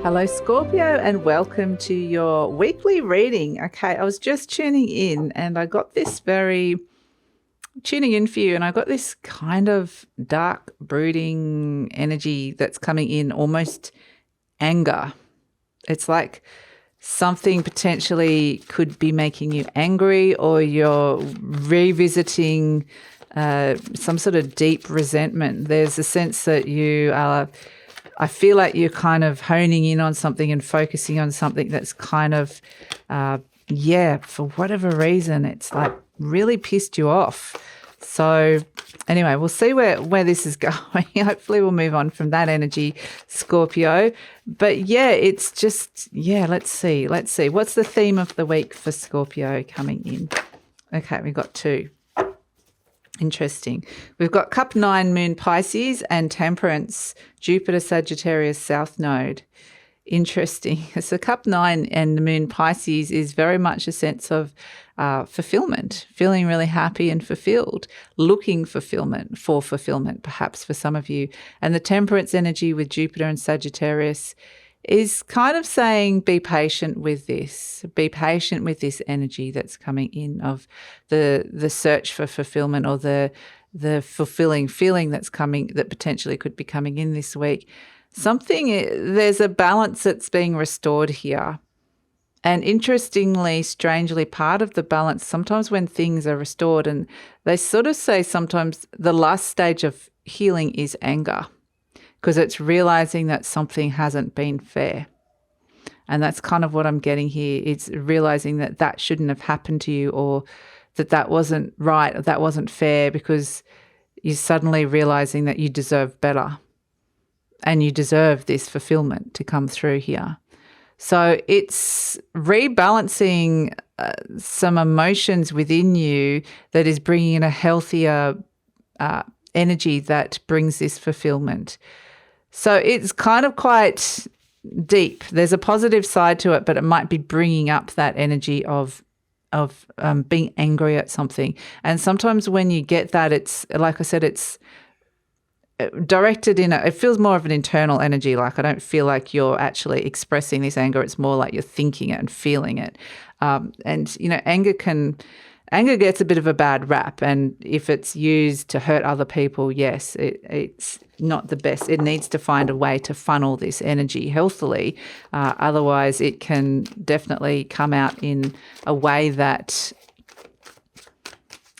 Hello, Scorpio, and welcome to your weekly reading. Okay, I was just tuning in and I got this tuning in for you, and I got this kind of dark, brooding energy that's coming in, almost anger. It's like something potentially could be making you angry, or you're revisiting some sort of deep resentment. There's a sense that I feel like you're kind of honing in on something and focusing on something that's kind of, for whatever reason, it's like really pissed you off. So anyway, we'll see where this is going. Hopefully we'll move on from that energy, Scorpio. But it's just, let's see. What's the theme of the week for Scorpio coming in? Okay, we've got two. Interesting. We've got Cup 9, Moon Pisces, and Temperance, Jupiter Sagittarius South Node. Interesting. So Cup 9 and the Moon Pisces is very much a sense of fulfillment, feeling really happy and fulfilled, looking for fulfillment perhaps for some of you. And the Temperance energy with Jupiter and Sagittarius is kind of saying be patient with this. Be patient with this energy that's coming in of the search for fulfillment, or the fulfilling feeling that potentially could be coming in this week. There's a balance that's being restored here. And interestingly, strangely, part of the balance, sometimes when things are restored, and they sort of say sometimes the last stage of healing is anger, because it's realizing that something hasn't been fair. And that's kind of what I'm getting here. It's realizing that shouldn't have happened to you, or that wasn't right, or that wasn't fair, because you're suddenly realizing that you deserve better and you deserve this fulfillment to come through here. So it's rebalancing some emotions within you that is bringing in a healthier energy that brings this fulfillment. So it's kind of quite deep. There's a positive side to it, but it might be bringing up that energy of being angry at something. And sometimes when you get that, it's like I said, it's directed it feels more of an internal energy. Like I don't feel like you're actually expressing this anger. It's more like you're thinking it and feeling it. And anger gets a bit of a bad rap, and if it's used to hurt other people, yes, it's not the best. It needs to find a way to funnel this energy healthily. Otherwise, it can definitely come out in a way that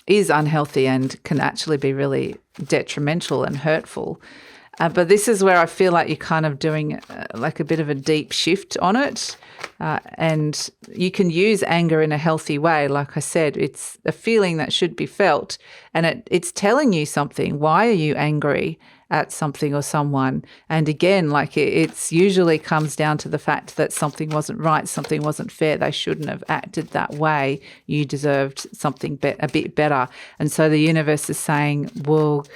is unhealthy and can actually be really detrimental and hurtful. But this is where I feel like you're kind of doing like a bit of a deep shift on it. And you can use anger in a healthy way. Like I said, it's a feeling that should be felt, and it's telling you something. Why are you angry at something or someone? And again, like it's usually comes down to the fact that something wasn't right, something wasn't fair. They shouldn't have acted that way. You deserved something a bit better. And so the universe is saying, well,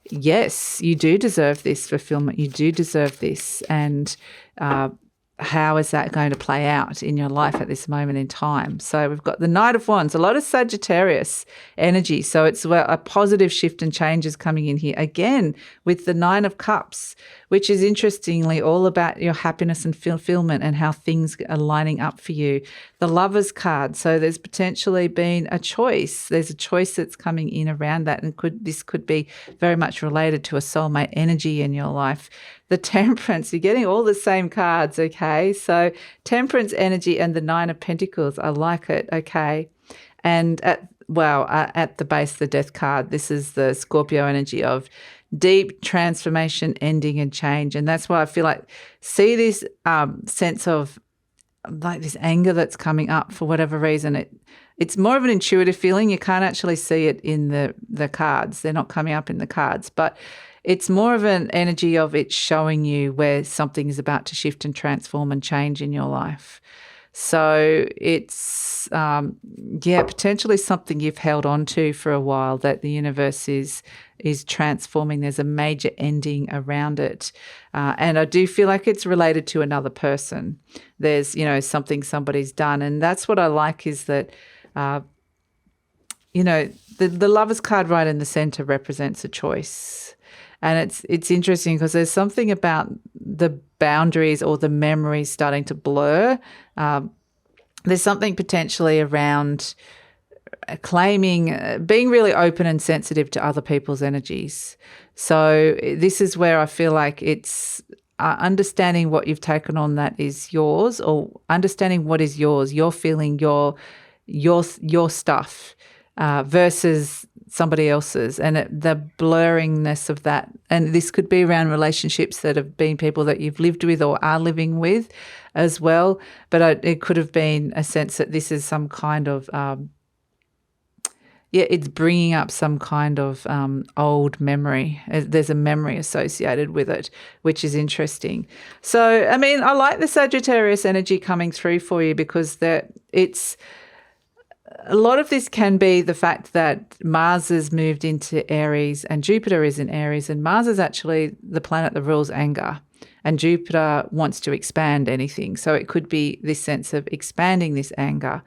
yes, you do deserve this fulfillment. You do deserve this. And how is that going to play out in your life at this moment in time? So we've got the Knight of Wands, a lot of Sagittarius energy. So it's a positive shift and changes coming in here. Again, with the Nine of Cups, which is interestingly all about your happiness and fulfillment and how things are lining up for you. The Lovers card. So there's potentially been a choice. There's a choice that's coming in around that, and this could be very much related to a soulmate energy in your life. The Temperance, you're getting all the same cards, okay? So Temperance energy and the Nine of Pentacles, I like it, okay? And at the base, the Death card, this is the Scorpio energy of deep transformation, ending and change. And that's why I feel like, see this sense of like this anger that's coming up for whatever reason. It's more of an intuitive feeling. You can't actually see it in the cards. They're not coming up in the cards, but it's more of an energy of it showing you where something is about to shift and transform and change in your life. So it's, potentially something you've held on to for a while that the universe is transforming. There's a major ending around it. And I do feel like it's related to another person. There's, something somebody's done. And that's what I like is that, the Lovers card right in the center represents a choice. And it's interesting because there's something about the boundaries or the memories starting to blur. There's something potentially around claiming, being really open and sensitive to other people's energies. So this is where I feel like it's understanding what you've taken on that is yours, or understanding what is yours, your feeling, your stuff, versus somebody else's, and the blurringness of that. And this could be around relationships that have been people that you've lived with or are living with as well. But it could have been a sense that this is some kind of it's bringing up some kind of old memory. There's a memory associated with it, which is interesting. So, I mean, I like the Sagittarius energy coming through for you, because it's a lot of this can be the fact that Mars has moved into Aries and Jupiter is in Aries, and Mars is actually the planet that rules anger, and Jupiter wants to expand anything. So it could be this sense of expanding this anger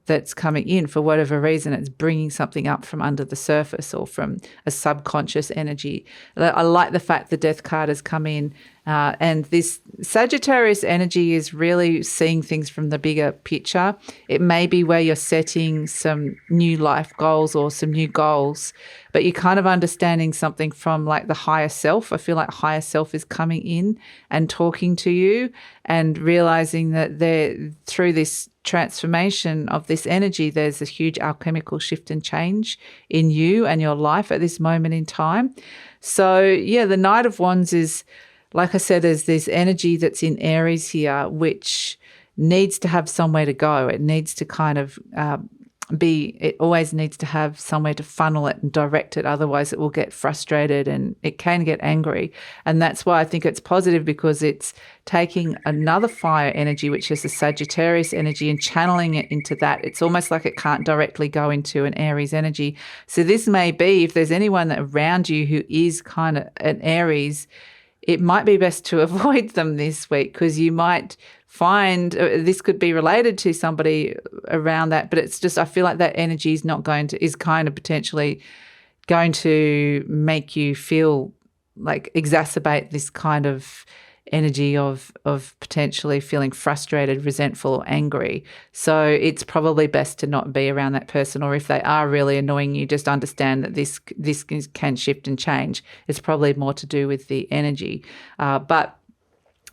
that's coming in for whatever reason. It's bringing something up from under the surface or from a subconscious energy. I like the fact the Death card has come in, and this Sagittarius energy is really seeing things from the bigger picture. It may be where you're setting some new life goals or some new goals, but you're kind of understanding something from like the higher self. I feel like higher self is coming in and talking to you, and realizing that through this transformation of this energy, there's a huge alchemical shift and change in you and your life at this moment in time. So yeah, the Knight of Wands is, like I said, there's this energy that's in Aries here, which needs to have somewhere to go. It needs to kind of it always needs to have somewhere to funnel it and direct it. Otherwise it will get frustrated and it can get angry. And that's why I think it's positive, because it's taking another fire energy, which is the Sagittarius energy, and channeling it into that. It's almost like it can't directly go into an Aries energy. So this may be, if there's anyone around you who is kind of an Aries, it might be best to avoid them this week, because you might find this could be related to somebody around that, but it's just, I feel like that energy is kind of potentially going to make you feel like exacerbate this kind of energy of potentially feeling frustrated, resentful, or angry. So it's probably best to not be around that person, or if they are really annoying you, just understand that this can shift and change. It's probably more to do with the energy. But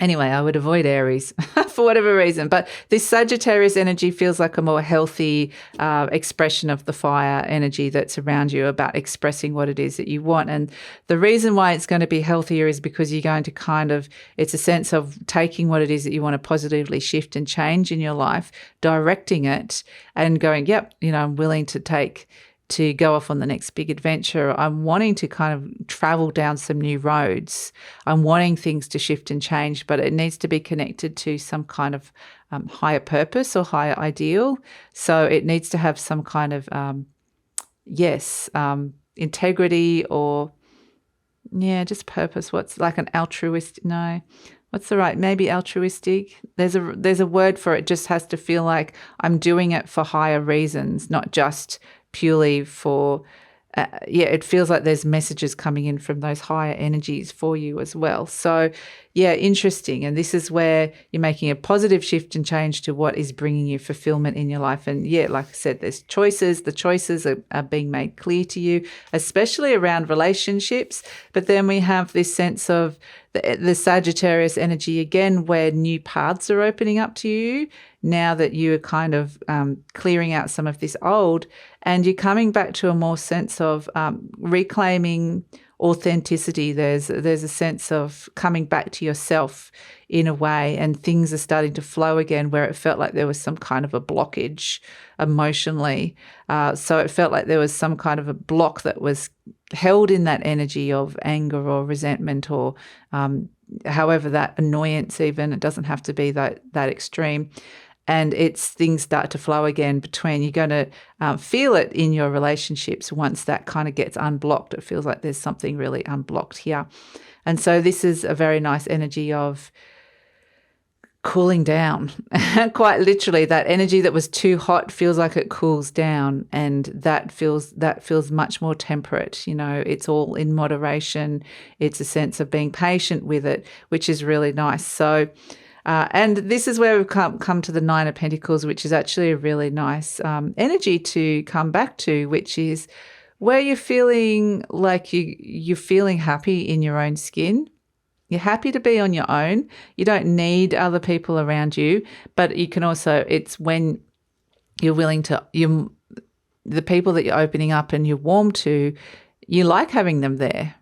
anyway, I would avoid Aries for whatever reason. But this Sagittarius energy feels like a more healthy expression of the fire energy that's around you, about expressing what it is that you want. And the reason why it's going to be healthier is because you're going to it's a sense of taking what it is that you want to positively shift and change in your life, directing it and going, yep, I'm willing to go off on the next big adventure. I'm wanting to kind of travel down some new roads. I'm wanting things to shift and change, but it needs to be connected to some kind of higher purpose or higher ideal. So it needs to have some kind of, integrity, or, just purpose. What's like an altruistic? No. What's the right? Maybe altruistic. There's a word for it. It just has to feel like I'm doing it for higher reasons, not just purely for, it feels like there's messages coming in from those higher energies for you as well. So, interesting. And this is where you're making a positive shift and change to what is bringing you fulfillment in your life. And like I said, there's choices. The choices are being made clear to you, especially around relationships. But then we have this sense of the Sagittarius energy again, where new paths are opening up to you now that you are kind of clearing out some of this old, and you're coming back to a more sense of reclaiming authenticity. There's a sense of coming back to yourself in a way, and things are starting to flow again where it felt like there was some kind of a blockage emotionally. So it felt like there was some kind of a block that was held in that energy of anger or resentment, or however, that annoyance even. It doesn't have to be that extreme. And things start to flow again between. You're going to feel it in your relationships once that kind of gets unblocked. It feels like there's something really unblocked here. And so this is a very nice energy of cooling down. Quite literally, that energy that was too hot feels like it cools down, and that feels much more temperate. It's all in moderation. It's a sense of being patient with it, which is really nice. So and this is where we've come to the Nine of Pentacles, which is actually a really nice energy to come back to, which is where you're feeling like you're feeling happy in your own skin. You're happy to be on your own. You don't need other people around you, but you can also, it's when you're willing to, the people that you're opening up and you're warm to, you like having them there.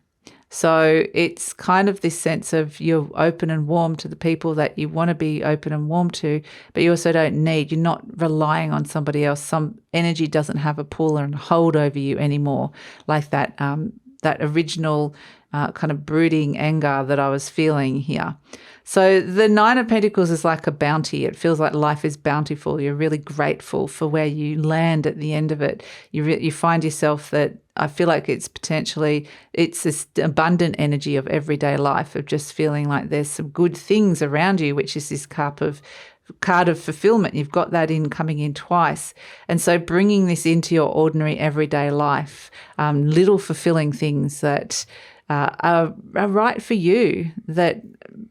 So it's kind of this sense of you're open and warm to the people that you want to be open and warm to, but you also don't need, you're not relying on somebody else. Some energy doesn't have a pull and hold over you anymore, like that original kind of brooding anger that I was feeling here. So the Nine of Pentacles is like a bounty. It feels like life is bountiful. You're really grateful for where you land at the end of it. You find yourself that I feel like it's this abundant energy of everyday life, of just feeling like there's some good things around you, which is this card of fulfillment. You've got that coming in twice. And so bringing this into your ordinary everyday life, little fulfilling things that are right for you, that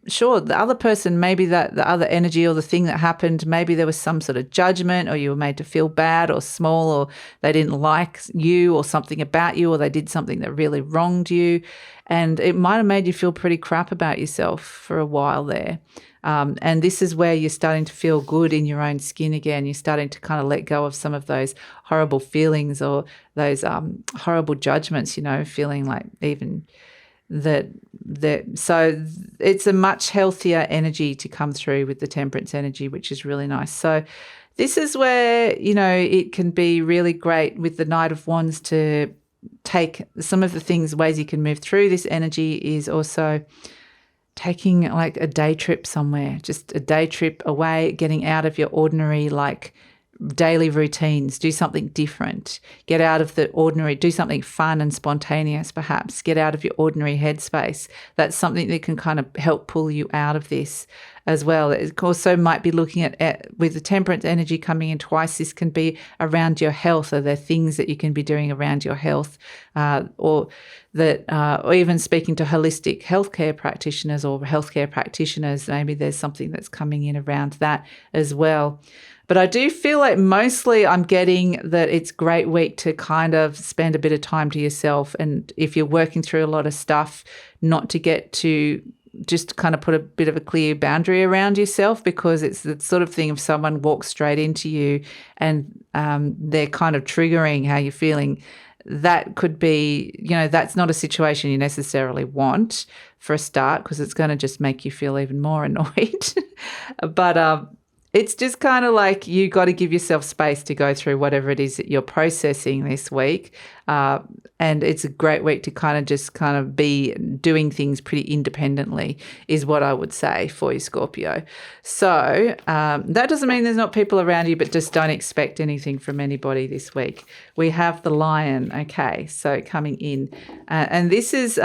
sure, the other person, maybe that the other energy or the thing that happened, maybe there was some sort of judgment, or you were made to feel bad or small, or they didn't like you or something about you, or they did something that really wronged you. And it might have made you feel pretty crap about yourself for a while there. And this is where you're starting to feel good in your own skin again. You're starting to kind of let go of some of those horrible feelings or those horrible judgments, feeling like even so it's a much healthier energy to come through with the Temperance energy, which is really nice. So this is where, it can be really great with the Knight of Wands to take some of the ways you can move through this energy is also taking like a day trip somewhere, just a day trip away, getting out of your ordinary daily routines, do something different, get out of the ordinary, do something fun and spontaneous perhaps, get out of your ordinary headspace. That's something that can kind of help pull you out of this as well. It also might be looking at with the Temperance energy coming in twice, this can be around your health. Are there things that you can be doing around your health, or even speaking to holistic healthcare practitioners or healthcare practitioners, maybe there's something that's coming in around that as well. But I do feel like mostly I'm getting that it's a great week to kind of spend a bit of time to yourself. And if you're working through a lot of stuff, not to get to just kind of put a bit of a clear boundary around yourself, because it's the sort of thing if someone walks straight into you and they're kind of triggering how you're feeling, that could be, that's not a situation you necessarily want for a start, because it's going to just make you feel even more annoyed. But it's just kind of like you got to give yourself space to go through whatever it is that you're processing this week. And it's a great week to kind of be doing things pretty independently is what I would say for you, Scorpio. So that doesn't mean there's not people around you, but just don't expect anything from anybody this week. We have the Lion, okay, so coming in. And this is...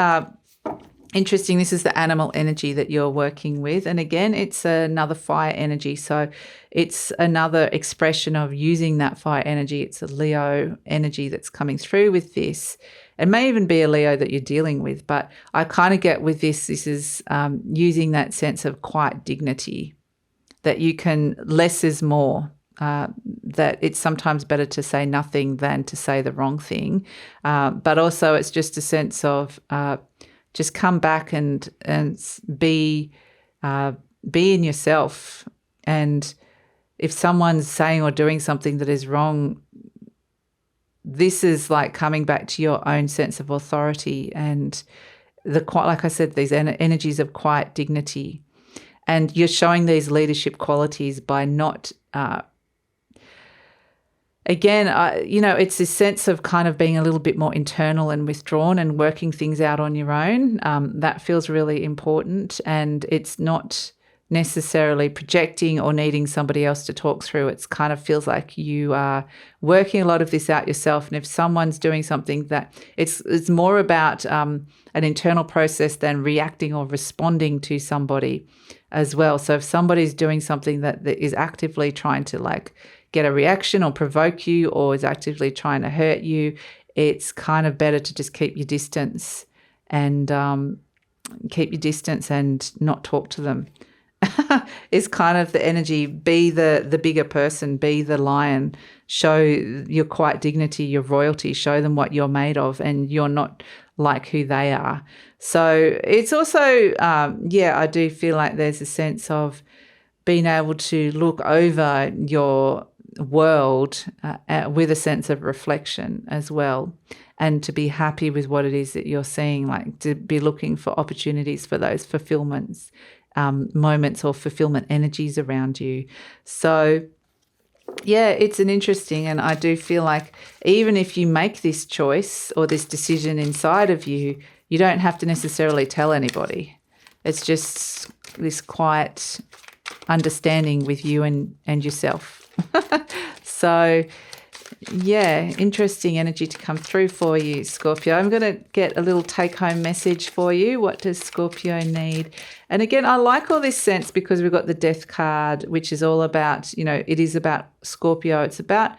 interesting. This is the animal energy that you're working with. And again, it's another fire energy. So it's another expression of using that fire energy. It's a Leo energy that's coming through with this. It may even be a Leo that you're dealing with, but I kind of get with this is using that sense of quiet dignity, that you can, less is more. That it's sometimes better to say nothing than to say the wrong thing. But also it's just a sense of... just come back and be in yourself. And if someone's saying or doing something that is wrong, this is like coming back to your own sense of authority and like I said, these energies of quiet dignity. And you're showing these leadership qualities by not... Again, it's this sense of kind of being a little bit more internal and withdrawn and working things out on your own. That feels really important, and it's not necessarily projecting or needing somebody else to talk through. It's kind of feels like you are working a lot of this out yourself. And if someone's doing something that it's more about an internal process than reacting or responding to somebody as well. So if somebody's doing something that is actively trying to like get a reaction or provoke you or is actively trying to hurt you, it's kind of better to just keep your distance and not talk to them. Is kind of the energy. Be the bigger person, be the lion, show your quiet dignity, your royalty, show them what you're made of and you're not like who they are. So it's also, I do feel like there's a sense of being able to look over your world with a sense of reflection as well, and to be happy with what it is that you're seeing, like to be looking for opportunities for those fulfillments, moments or fulfillment energies around you. So yeah, it's an interesting, and I do feel like even if you make this choice or this decision inside of you, you don't have to necessarily tell anybody. It's just this quiet understanding with you and yourself. So yeah, interesting energy to come through for you, Scorpio. I'm going to get a little take-home message for you. What does Scorpio need? And again, I like all this sense because we've got the Death card, which is all about, it is about Scorpio. It's about,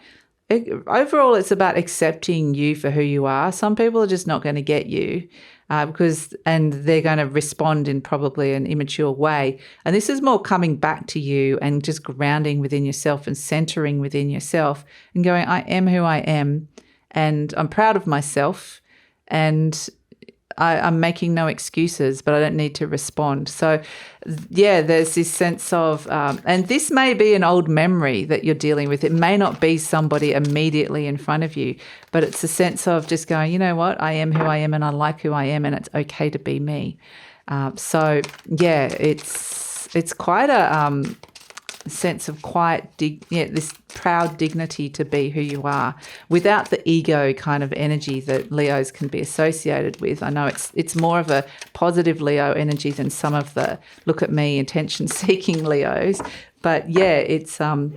overall, it's about accepting you for who you are. Some people are just not going to get you and they're going to respond in probably an immature way. And this is more coming back to you and just grounding within yourself and centering within yourself and going, I am who I am and I'm proud of myself and I'm making no excuses, but I don't need to respond. So, yeah, there's this sense of, and this may be an old memory that you're dealing with. It may not be somebody immediately in front of you, but it's a sense of just going, you know what, I am who I am and I like who I am and it's okay to be me. So, yeah, it's quite a sense of quiet, this proud dignity to be who you are without the ego kind of energy that Leos can be associated with. I know it's more of a positive Leo energy than some of the look at me, attention-seeking Leos. But yeah, it's you're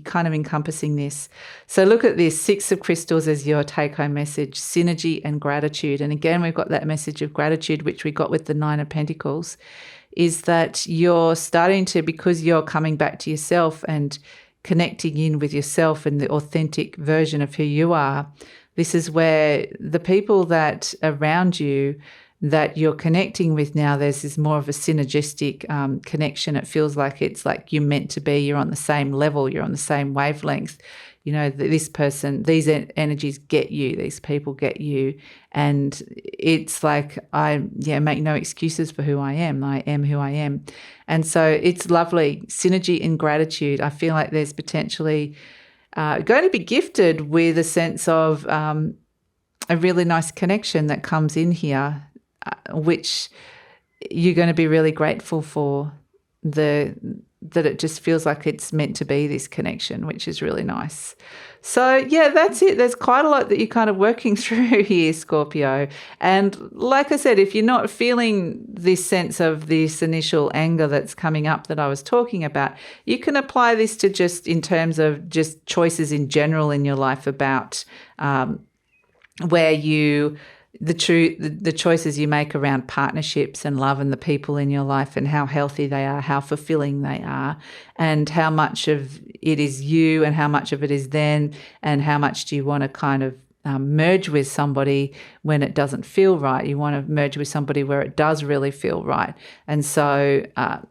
kind of encompassing this. So look at this, 6 of Crystals as your take-home message, synergy and gratitude. And again, we've got that message of gratitude, which we got with the 9 of Pentacles, is that you're starting to, because you're coming back to yourself and connecting in with yourself and the authentic version of who you are, this is where the people that around you that you're connecting with now, there's this more of a synergistic connection. It feels like it's like you're meant to be, you're on the same level, you're on the same wavelength. This person, these energies get you, these people get you. And it's like, make no excuses for who I am. I am who I am. And so it's lovely. Synergy and gratitude. I feel like there's potentially going to be gifted with a sense of a really nice connection that comes in here, which you're going to be really grateful for, that it just feels like it's meant to be, this connection, which is really nice. So yeah, that's it. There's quite a lot that you're kind of working through here, Scorpio. And like I said, if you're not feeling this sense of this initial anger that's coming up that I was talking about, you can apply this to just in terms of just choices in general in your life about where the choices you make around partnerships and love and the people in your life and how healthy they are, how fulfilling they are, and how much of it is you and how much of it is them, and how much do you want to kind of merge with somebody when it doesn't feel right. You want to merge with somebody where it does really feel right. And so,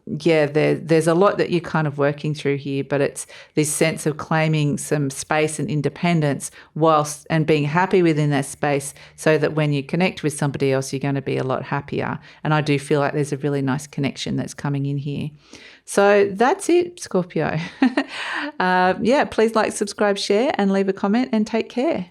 there's a lot that you're kind of working through here, but it's this sense of claiming some space and independence and being happy within that space, so that when you connect with somebody else, you're going to be a lot happier. And I do feel like there's a really nice connection that's coming in here. So that's it, Scorpio. Please like, subscribe, share, and leave a comment, and take care.